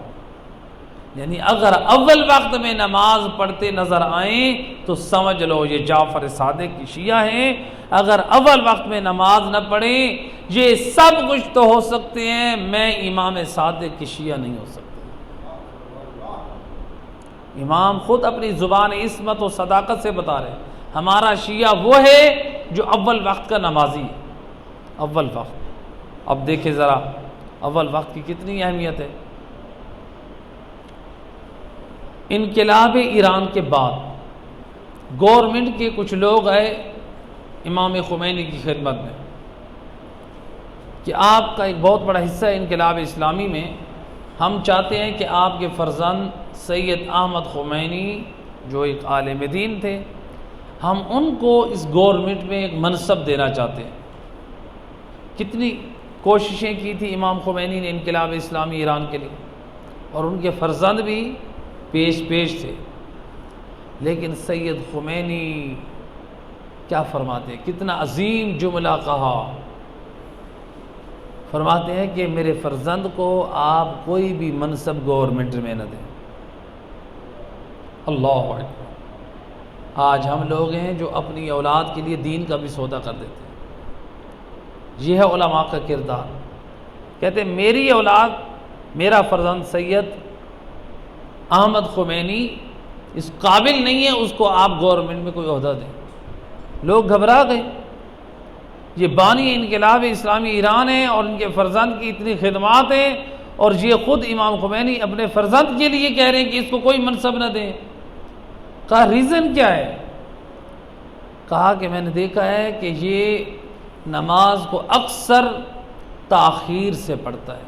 یعنی اگر اول وقت میں نماز پڑھتے نظر آئیں تو سمجھ لو یہ جعفر صادق کی شیعہ ہیں. اگر اول وقت میں نماز نہ پڑھیں یہ سب کچھ تو ہو سکتے ہیں، میں امام صادق کی شیعہ نہیں ہو سکتا. امام خود اپنی زبان عصمت و صداقت سے بتا رہے ہیں ہمارا شیعہ وہ ہے جو اول وقت کا نمازی ہے. اول وقت، اب دیکھیں ذرا اول وقت کی کتنی اہمیت ہے. انقلاب ایران کے بعد گورنمنٹ کے کچھ لوگ آئے امام خمینی کی خدمت میں کہ آپ کا ایک بہت بڑا حصہ ہے انقلاب اسلامی میں، ہم چاہتے ہیں کہ آپ کے فرزند سید احمد خمینی جو ایک عالم دین تھے، ہم ان کو اس گورنمنٹ میں ایک منصب دینا چاہتے ہیں. کتنی کوششیں کی تھی امام خمینی نے انقلاب اسلامی ایران کے لیے، اور ان کے فرزند بھی پیش تھے. لیکن سید خمینی کیا فرماتے ہیں، کتنا عظیم جملہ کہا. فرماتے ہیں کہ میرے فرزند کو آپ کوئی بھی منصب گورنمنٹ میں نہ دیں. اللہ اکبر. آج ہم لوگ ہیں جو اپنی اولاد کے لیے دین کا بھی سودا کر دیتے ہیں. یہ ہے علماء کا کردار. کہتے ہیں میری اولاد، میرا فرزند سید احمد خمینی اس قابل نہیں ہے اس کو آپ گورنمنٹ میں کوئی عہدہ دیں. لوگ گھبرا گئے. یہ بانی انقلاب اسلامی ایران ہے اور ان کے فرزند کی اتنی خدمات ہیں، اور یہ خود امام خمینی اپنے فرزند کے لیے کہہ رہے ہیں کہ اس کو کوئی منصب نہ دیں. کہا ریزن کیا ہے؟ کہا کہ میں نے دیکھا ہے کہ یہ نماز کو اکثر تاخیر سے پڑھتا ہے.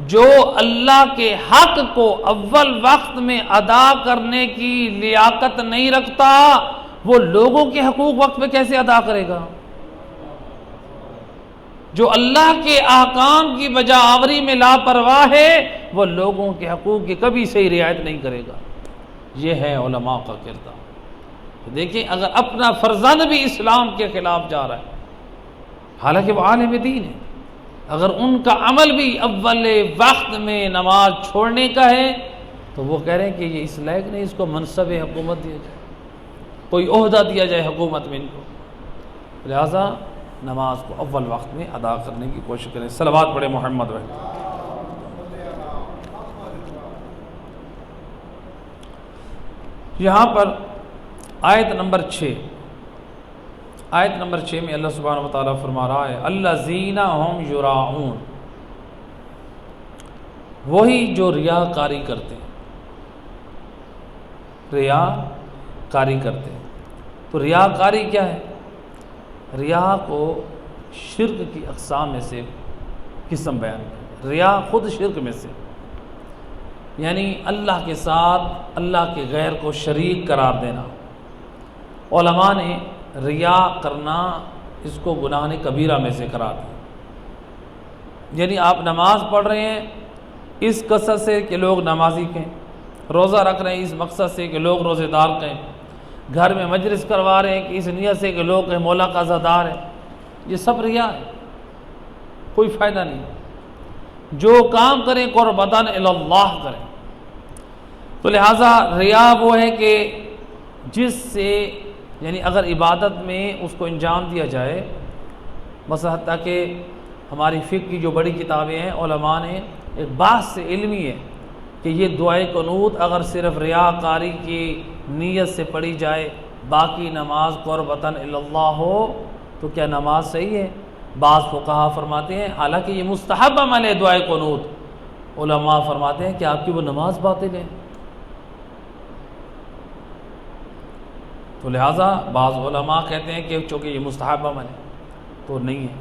جو اللہ کے حق کو اول وقت میں ادا کرنے کی لیاقت نہیں رکھتا وہ لوگوں کے حقوق وقت میں کیسے ادا کرے گا؟ جو اللہ کے احکام کی بجا آوری میں لاپرواہ ہے وہ لوگوں کے حقوق کی کبھی صحیح رعایت نہیں کرے گا. یہ ہے علماء کا کردار. دیکھیں اگر اپنا فرزند بھی اسلام کے خلاف جا رہا ہے، حالانکہ وہ عالم دین ہے، اگر ان کا عمل بھی اول وقت میں نماز چھوڑنے کا ہے تو وہ کہہ رہے ہیں کہ یہ اس لائق نہیں اس کو منصب حکومت دیا جائے، کوئی عہدہ دیا جائے حکومت میں ان کو. لہذا نماز کو اول وقت میں ادا کرنے کی کوشش کریں. صلوات پڑھیں محمد بھائی. یہاں پر آیت نمبر 6 میں اللہ سبحانہ وتعالیٰ فرما رہا ہے الذین ہم یراؤون، وہی جو ریاکاری کرتے ہیں. ریاکاری کرتے ہیں. تو ریاکاری کیا ہے؟ ریا کو شرک کی اقسام میں سے قسم بیان ہے. ریا خود شرک میں سے، یعنی اللہ کے ساتھ اللہ کے غیر کو شریک قرار دینا. علماء نے ریا کرنا اس کو گناہ کبیرہ میں سے قرار دیا. یعنی آپ نماز پڑھ رہے ہیں اس قصد سے کہ لوگ نمازی کہیں، روزہ رکھ رہے ہیں اس مقصد سے کہ لوگ روزے دار کہیں، گھر میں مجلس کروا رہے ہیں کہ اس نیت سے کہ لوگ کہیں مولا کا عزادار ہے. یہ سب ریا ہے، کوئی فائدہ نہیں. جو کام کریں قربتاً الی اللہ کریں. تو لہٰذا ریا وہ ہے کہ جس سے یعنی اگر عبادت میں اس کو انجام دیا جائے، مثلا حتیٰ کہ ہماری فقہ کی جو بڑی کتابیں ہیں علماء نے ایک بات سے علمی ہے کہ یہ دعائے قنوت اگر صرف ریاکاری کی نیت سے پڑھی جائے، باقی نماز قربتاً الی اللہ ہو تو کیا نماز صحیح ہے؟ بعض فقہا فرماتے ہیں حالانکہ یہ مستحب عمل ہے دعائے قنوت، علماء فرماتے ہیں کہ آپ کی وہ نماز باطل ہے. تو لہٰذا بعض علماء کہتے ہیں کہ چونکہ یہ مستحب عمل ہے تو نہیں ہے.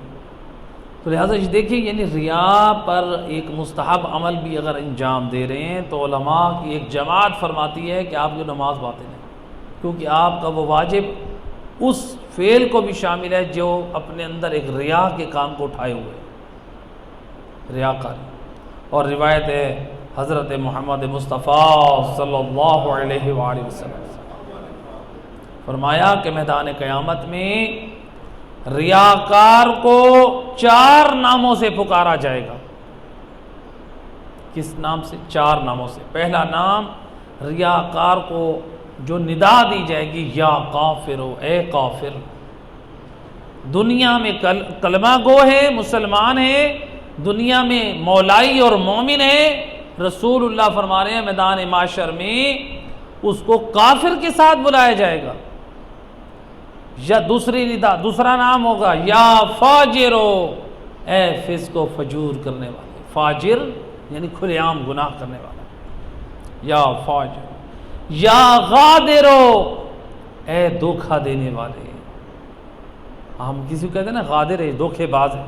تو لہٰذا یہ دیکھیں یعنی ریا پر ایک مستحب عمل بھی اگر انجام دے رہے ہیں تو علماء کی ایک جماعت فرماتی ہے کہ آپ کی نماز باطل ہے، کیونکہ آپ کا وہ واجب اس فعل کو بھی شامل ہے جو اپنے اندر ایک ریا کے کام کو اٹھائے ہوئے، ریاکاری. اور روایت ہے حضرت محمد مصطفیٰ صلی اللہ علیہ وآلہ وسلم فرمایا کہ میدان قیامت میں ریاکار کو 4 ناموں سے پکارا جائے گا. کس نام سے؟ 4 ناموں سے۔ پہلا نام ریاکار کو جو ندا دی جائے گی، یا کافرو، اے کافر، دنیا میں کلمہ گو ہے، مسلمان ہے، دنیا میں مولائی اور مومن ہے، رسول اللہ فرما رہے ہیں میدان معاشر میں اس کو کافر کے ساتھ بلایا جائے گا۔ یا دوسری ندا، دوسرا نام ہوگا یا فاجرو، اے فسق و فجور کرنے والے، فاجر یعنی کھلے عام گناہ کرنے والا، یا فاجر، یا غادرو، اے دھوکہ دینے والے۔ ہم کسی کو کہتے ہیں نا غادر ہے، دھوکے باز ہے،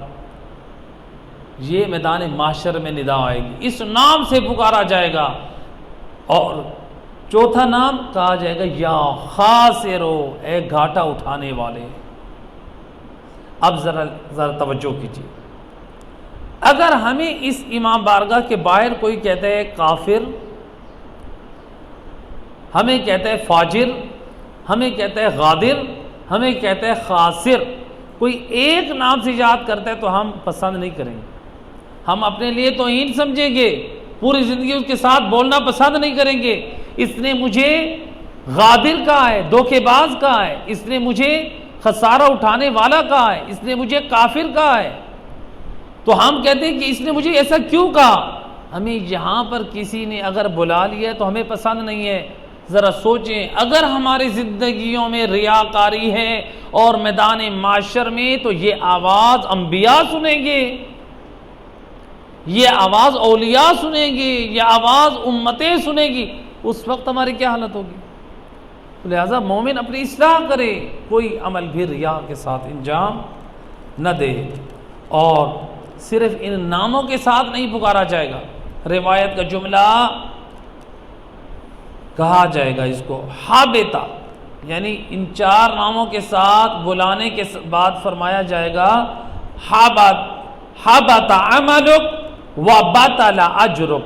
یہ میدان معاشر میں ندا آئے گی، اس نام سے پکارا جائے گا۔ اور چوتھا نام کہا جائے گا یا خاسرو، اے گھاٹا اٹھانے والے۔ اب ذرا توجہ کیجیے، اگر ہمیں اس امام بارگاہ کے باہر کوئی کہتا ہے کافر، ہمیں کہتا ہے فاجر، ہمیں کہتا ہے غادر، ہمیں کہتا ہے خاسر، کوئی ایک نام سے یاد کرتا ہے تو ہم پسند نہیں کریں گے، ہم اپنے لیے توہین سمجھیں گے، پوری زندگی اس کے ساتھ بولنا پسند نہیں کریں گے۔ اس نے مجھے غادر کہا ہے، دھوکے باز کہا ہے، اس نے مجھے خسارہ اٹھانے والا کہا ہے، اس نے مجھے کافر کہا ہے، تو ہم کہتے ہیں کہ اس نے مجھے ایسا کیوں کہا؟ ہمیں یہاں پر کسی نے اگر بلا لیا تو ہمیں پسند نہیں ہے۔ ذرا سوچیں، اگر ہماری زندگیوں میں ریاکاری ہے اور میدان معاشر میں، تو یہ آواز انبیاء سنیں گے، یہ آواز اولیاء سنیں گے، یہ آواز امتیں سنیں گی، اس وقت ہماری کیا حالت ہوگی؟ لہذا مومن اپنی اصلاح کرے، کوئی عمل بھی ریا کے ساتھ انجام نہ دے، اور صرف ان ناموں کے ساتھ نہیں پکارا جائے گا۔ روایت کا جملہ کہا جائے گا اس کو حابطہ، یعنی ان 4 ناموں کے ساتھ بلانے کے بعد فرمایا جائے گا حبط عملک وبطل اجرک،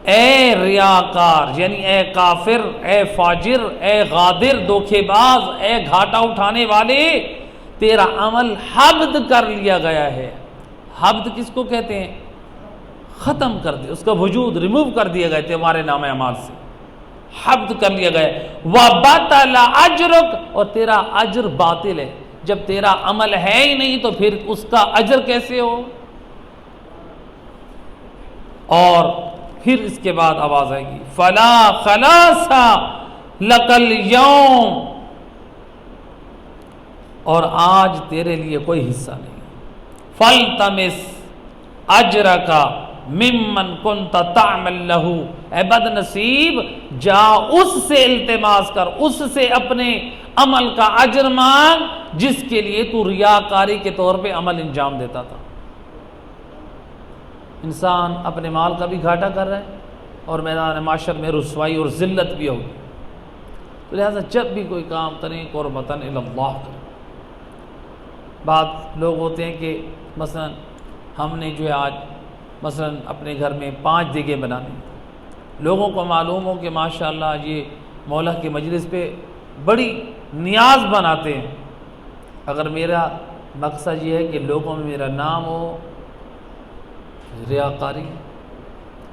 اے ریاکار یعنی اے کافر، اے فاجر، اے غادر، دھوکے باز، اے گھاٹا اٹھانے والے، تیرا عمل حبط کر لیا گیا ہے۔ حبط کس کو کہتے ہیں؟ ختم کر دیا، اس کا وجود ریموو کر دیا گیا تمہارے نام اعمال سے، حبط کر لیا گیا۔ وبطل اجرک، اور تیرا اجر باطل ہے، جب تیرا عمل ہے ہی نہیں تو پھر اس کا اجر کیسے ہو؟ اور پھر اس کے بعد آواز آئے گی فلا خلاص لک اليوم، اور آج تیرے لیے کوئی حصہ نہیں۔ فالتمس اجرک ممن کنت تعمل لہ، اے بد نصیب جا اس سے التماس کر، اس سے اپنے عمل کا اجر مانگ جس کے لیے تو ریاکاری کے طور پہ عمل انجام دیتا تھا۔ انسان اپنے مال کا بھی گھاٹا کر رہا ہے اور میدان معاشر میں رسوائی اور ذلت بھی ہوگی، تو لہٰذا جب بھی کوئی کام کریں قربتاً الی اللہ کریں۔ بعض لوگ ہوتے ہیں کہ مثلا ہم نے جو ہے آج مثلا اپنے گھر میں 5 دیگیں بنانی، لوگوں کو معلوم ہو کہ ماشاءاللہ یہ مولا کے مجلس پہ بڑی نیاز بناتے ہیں، اگر میرا مقصد یہ ہے کہ لوگوں میں میرا نام ہو، ریاکاری،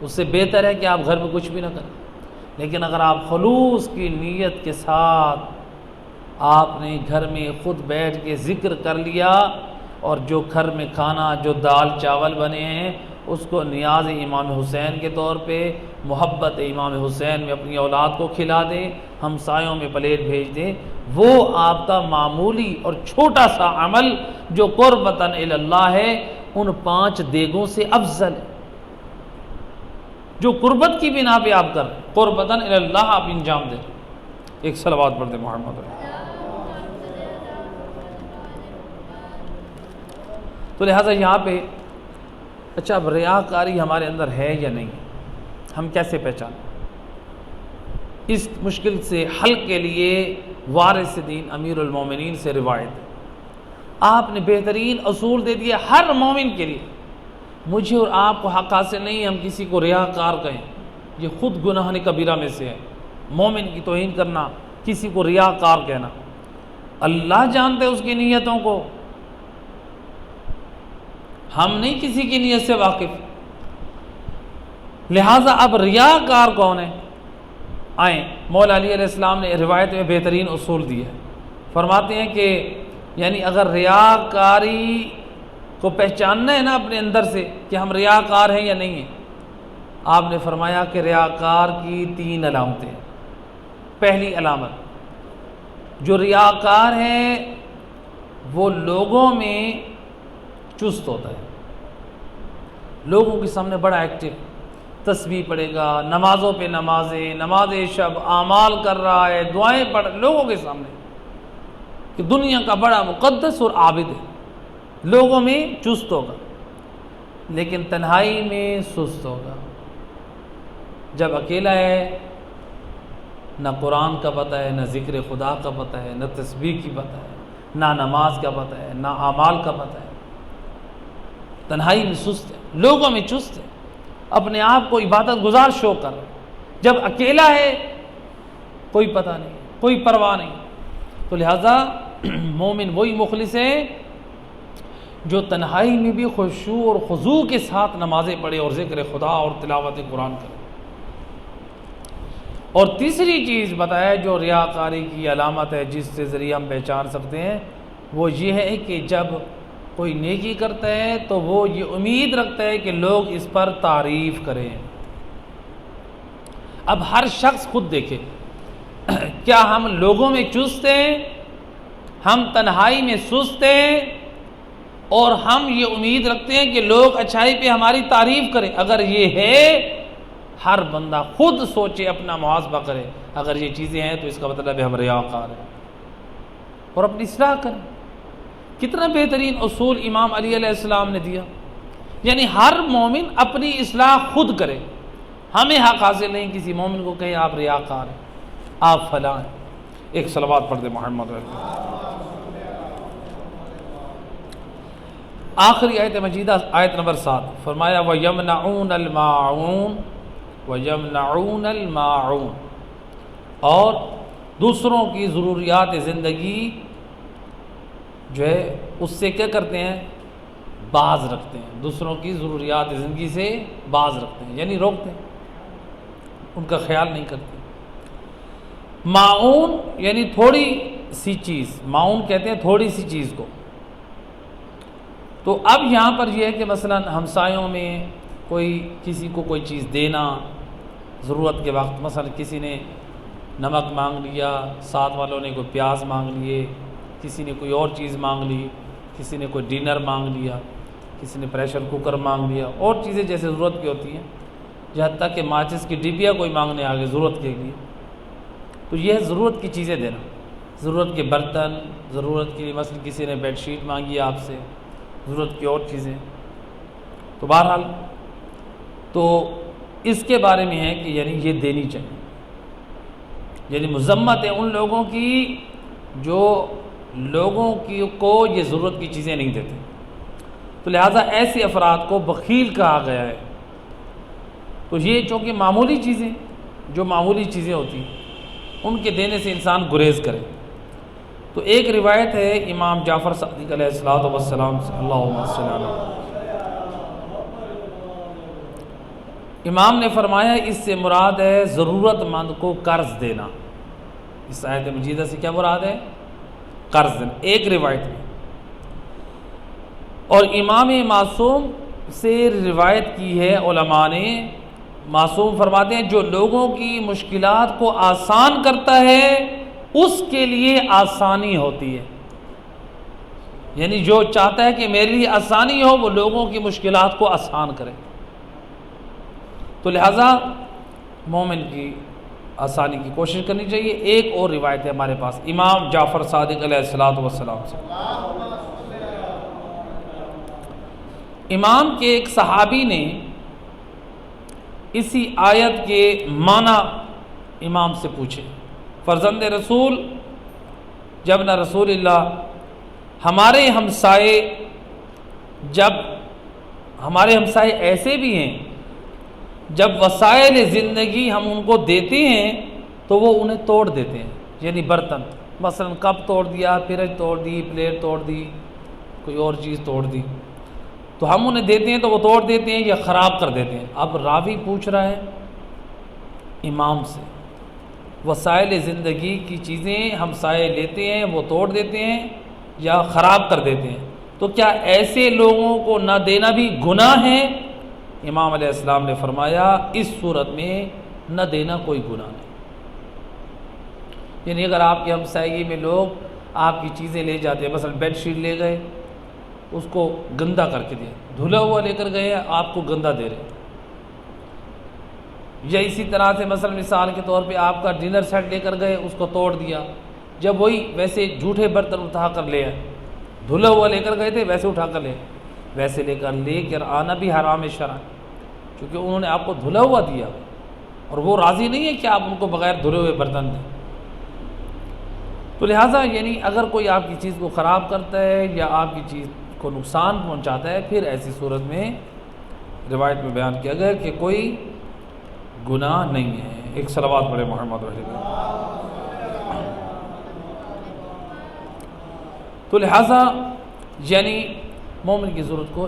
اس سے بہتر ہے کہ آپ گھر میں کچھ بھی نہ کریں۔ لیکن اگر آپ خلوص کی نیت کے ساتھ آپ نے گھر میں خود بیٹھ کے ذکر کر لیا، اور جو گھر میں کھانا جو دال چاول بنے ہیں اس کو نیاز امام حسین کے طور پہ، محبت امام حسین میں اپنی اولاد کو کھلا دیں، ہمسایوں میں پلیٹ بھیج دیں، وہ آپ کا معمولی اور چھوٹا سا عمل جو قربتاً الی اللہ ہے ان 5 دیگوں سے افضل ہے، جو قربت کی بنا پہ آپ کر قربتاً الی اللہ آپ انجام دیں۔ ایک صلوات پڑھ دیں محمد علیہ۔ تو لہٰذا یہاں پہ اچھا اب ریاکاری ہمارے اندر ہے یا نہیں، ہم کیسے پہچانیں؟ اس مشکل سے حل کے لیے وارث دین امیر المومنین سے روایت ہے، آپ نے بہترین اصول دے دیا ہر مومن کے لیے۔ مجھے اور آپ کو حق حاصل نہیں ہم کسی کو ریاکار کہیں، یہ خود گناہ کبیرہ میں سے ہے، مومن کی توہین کرنا، کسی کو ریاکار کہنا۔ اللہ جانتے اس کی نیتوں کو، ہم نہیں کسی کی نیت سے واقف۔ لہٰذا اب ریاکار کون ہے؟ آئیں، مولا علی علیہ السلام نے روایت میں بہترین اصول دیا ہے، فرماتے ہیں کہ یعنی اگر ریاکاری کو پہچاننا ہے نا اپنے اندر سے کہ ہم ریاکار ہیں یا نہیں ہیں، آپ نے فرمایا کہ ریاکار کی 3 علامتیں ہیں۔ پہلی علامت، جو ریاکار ہے وہ لوگوں میں چست ہوتا ہے، لوگوں کے سامنے بڑا ایکٹیو، تسبیح پڑھے گا، نمازوں پہ نمازیں، نماز شب، اعمال کر رہا ہے، دعائیں پڑھ لوگوں کے سامنے کہ دنیا کا بڑا مقدس اور عابد ہے، لوگوں میں چست ہوگا، لیکن تنہائی میں سست ہوگا۔ جب اکیلا ہے نہ قرآن کا پتہ ہے، نہ ذکر خدا کا پتہ ہے، نہ تسبیح کی پتہ ہے، نہ نماز کا پتہ ہے، نہ اعمال کا پتہ ہے، تنہائی میں سست ہے، لوگوں میں چست ہے، اپنے آپ کو عبادت گزار شو کر رہا ہے۔ جب اکیلا ہے کوئی پتہ نہیں، کوئی پرواہ نہیں۔ تو لہٰذا مومن وہی مخلص ہے جو تنہائی میں بھی خشوع اور خضوع کے ساتھ نمازیں پڑھے اور ذکر خدا اور تلاوت قرآن کرے۔ اور تیسری چیز بتایا جو ریاکاری کی علامت ہے، جس سے ذریعہ ہم پہچان سکتے ہیں، وہ یہ ہے کہ جب کوئی نیکی کرتا ہے تو وہ یہ امید رکھتا ہے کہ لوگ اس پر تعریف کریں۔ اب ہر شخص خود دیکھے، کیا ہم لوگوں میں چست ہیں، ہم تنہائی میں سست ہیں، اور ہم یہ امید رکھتے ہیں کہ لوگ اچھائی پہ ہماری تعریف کریں؟ اگر یہ ہے، ہر بندہ خود سوچے، اپنا محاسبہ کرے، اگر یہ چیزیں ہیں تو اس کا مطلب ہے ہم ریاکار ہیں، اور اپنی اصلاح کریں۔ کتنا بہترین اصول امام علی علیہ السلام نے دیا، یعنی ہر مومن اپنی اصلاح خود کرے، ہمیں حق حاصل نہیں کسی مومن کو کہیں آپ ریاکار ہیں، آپ فلاں ہیں۔ ایک صلوات پڑھ دے محمد رسول اللہ۔ آخری آیت مجیدہ آیت نمبر 7 فرمایا وَيَمْنَعُونَ الْمَاعُونَ وَيَمْنَعُونَ الْمَاعُونَ، اور دوسروں کی ضروریات زندگی جو ہے اس سے کیا کرتے ہیں؟ باز رکھتے ہیں، دوسروں کی ضروریات زندگی سے باز رکھتے ہیں، یعنی روکتے ہیں، ان کا خیال نہیں کرتے۔ معون یعنی تھوڑی سی چیز، معون کہتے ہیں تھوڑی سی چیز کو۔ تو اب یہاں پر یہ ہے کہ مثلا ہمسایوں میں کوئی کسی کو کوئی چیز دینا ضرورت کے وقت، مثلا کسی نے نمک مانگ لیا، ساتھ والوں نے کوئی پیاز مانگ لیے، کسی نے کوئی اور چیز مانگ لی، کسی نے کوئی ڈنر مانگ لیا، کسی نے پریشر کوکر مانگ لیا، اور چیزیں جیسے ضرورت کی ہوتی ہیں، جہاں تک کہ ماچس کی ڈبیا کوئی مانگنے آگے ضرورت کے لیے، تو یہ ہے ضرورت کی چیزیں دینا، ضرورت کے برتن، ضرورت کے لیے مثلا کسی نے بیڈ شیٹ مانگی آپ سے، ضرورت کی اور چیزیں۔ تو بہرحال تو اس کے بارے میں ہے کہ یعنی یہ دینی چاہیے، یعنی مذمت ہے ان لوگوں کی جو لوگوں کو یہ ضرورت کی چیزیں نہیں دیتے۔ تو لہٰذا ایسے افراد کو بخیل کہا گیا ہے۔ تو یہ چونکہ معمولی چیزیں، جو معمولی چیزیں ہوتی ہیں ان کے دینے سے انسان گریز کرے۔ تو ایک روایت ہے امام جعفر صادق علیہ السلام سے، اللہم صل علی، امام نے فرمایا اس سے مراد ہے ضرورت مند کو قرض دینا۔ اس آیت مجیدہ سے کیا مراد ہے؟ قرض دینا، ایک روایت میں۔ اور امام معصوم سے روایت کی ہے علماء نے، معصوم فرماتے ہیں جو لوگوں کی مشکلات کو آسان کرتا ہے اس کے لیے آسانی ہوتی ہے، یعنی جو چاہتا ہے کہ میرے لیے آسانی ہو وہ لوگوں کی مشکلات کو آسان کرے۔ تو لہٰذا مومن کی آسانی کی کوشش کرنی چاہیے۔ ایک اور روایت ہے ہمارے پاس امام جعفر صادق علیہ السلام سے، امام کے ایک صحابی نے اسی آیت کے معنی امام سے پوچھے، فرزند رسول جب نہ رسول اللہ ہمارے ہمسائے ایسے بھی ہیں جب وسائل زندگی ہم ان کو دیتے ہیں تو وہ انہیں توڑ دیتے ہیں، یعنی برتن، مثلا کپ توڑ دیا، فرج توڑ دی، پلیٹ توڑ دی، کوئی اور چیز توڑ دی، تو ہم انہیں دیتے ہیں تو وہ توڑ دیتے ہیں یا خراب کر دیتے ہیں۔ اب راوی پوچھ رہا ہے امام سے، وسائل زندگی کی چیزیں ہم سائے لیتے ہیں، وہ توڑ دیتے ہیں یا خراب کر دیتے ہیں، تو کیا ایسے لوگوں کو نہ دینا بھی گناہ ہے؟ امام علیہ السلام نے فرمایا اس صورت میں نہ دینا کوئی گناہ نہیں۔ یعنی اگر آپ کے ہمسائیگی میں لوگ آپ کی چیزیں لے جاتے ہیں، مثلا بیڈ شیٹ لے گئے، اس کو گندا کر کے دیا، دھلا ہوا لے کر گئے، آپ کو گندا دے رہے، یا اسی طرح سے مثلا مثال کے طور پہ آپ کا ڈنر سیٹ لے کر گئے، اس کو توڑ دیا، جب وہی ویسے جھوٹے برتن اٹھا کر لے آئے، دھلا ہوا لے کر گئے تھے ویسے اٹھا کر ویسے لے کر آنا بھی حرام شرعن، کیونکہ انہوں نے آپ کو دھلا ہوا دیا اور وہ راضی نہیں ہے کہ آپ ان کو بغیر دھلے ہوئے برتن دیں۔ تو لہٰذا یعنی اگر کوئی آپ کی چیز کو خراب کرتا ہے یا آپ کی چیز کو نقصان پہنچاتا ہے، پھر ایسی صورت میں روایت میں بیان کیا گیا کہ کوئی گناہ نہیں ہے۔ ایک صلوات پڑھے محمد رسول اللہ۔ تو لہٰذا یعنی مومن کی ضرورت کو